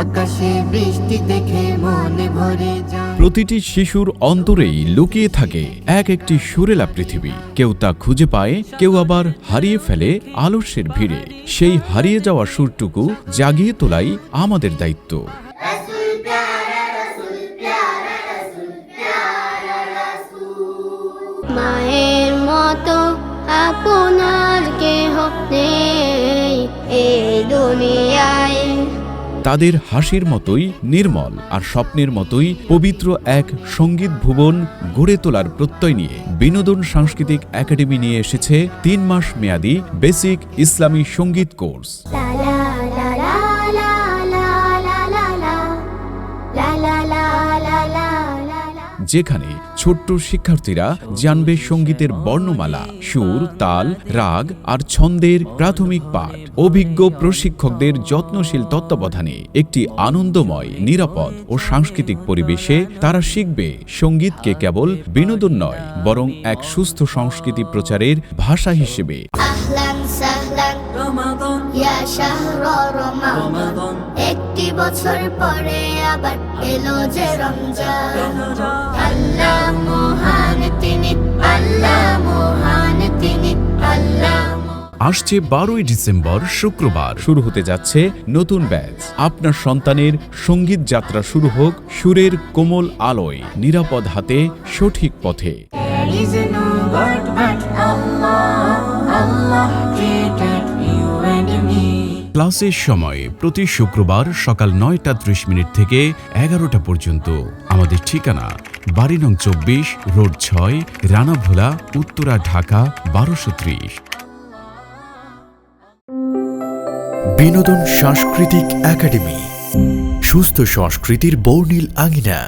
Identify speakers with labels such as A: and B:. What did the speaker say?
A: আকাশে বৃষ্টি দেখে মনে ভরে যায়।
B: প্রতিটি শিশুর অন্তরেই লুকিয়ে থাকে এক একটি সুরেলা পৃথিবী। কেউ তা খুঁজে পায়, কেউ আবার হারিয়ে ফেলে আলস্যের ভিড়ে। সেই হারিয়ে যাওয়া সুরটুকু জাগিয়ে তোলাই আমাদের দায়িত্ব।
C: মায়ের মতো আপনার কেহ নেই এই দুনিয়ায়।
B: তাদের হাসির মতোই নির্মল আর স্বপ্নের মতোই পবিত্র এক সঙ্গীত ভুবন গড়ে তোলার প্রত্যয় নিয়ে বিনোদন সাংস্কৃতিক একাডেমি নিয়ে এসেছে ৩ মাস মেয়াদী বেসিক ইসলামী সঙ্গীত কোর্স।
C: লা লা লা লা লা লা লা লা লা লা লা লা লা লা লা।
B: যেখানে ছোট্ট শিক্ষার্থীরা জানবে সঙ্গীতের বর্ণমালা, সুর, তাল, রাগ আর ছন্দের প্রাথমিক পাঠ। অভিজ্ঞ প্রশিক্ষকদের যত্নশীল তত্ত্বাবধানে একটি আনন্দময়, নিরাপদ ও সাংস্কৃতিক পরিবেশে তারা শিখবে সঙ্গীতকে কেবল বিনোদন নয়, বরং এক সুস্থ সংস্কৃতি প্রচারের ভাষা হিসেবে।
C: আহলান সাহলান রমাদান ইয়া শাহর রমাদান। একটি বছর পরে আবার এলো যে রমজান। আল্লাহ মহান তিনি, আল্লাহ মহান তিনি, আল্লাহ।
B: আসছে 12ই ডিসেম্বর শুক্রবার শুরু হতে যাচ্ছে নতুন ব্যাচ। আপনার সন্তানের সঙ্গীত যাত্রা শুরু হোক সুরের কোমল আলোয়, নিরাপদ হাতে, সঠিক পথে।
A: There is no God but Allah, Allah created you and me.
B: ক্লাসের সময় প্রতি শুক্রবার সকাল 9টা 30 থেকে 11টা পর্যন্ত। আমাদের ঠিকানা বাড়ি নং 24, রোড 6, রানাভোলা, উত্তরা, ঢাকা 1230।
D: বিনোদন সাংস্কৃতিক একাডেমি, সুস্থ সংস্কৃতির বর্ণিল আঙিনা।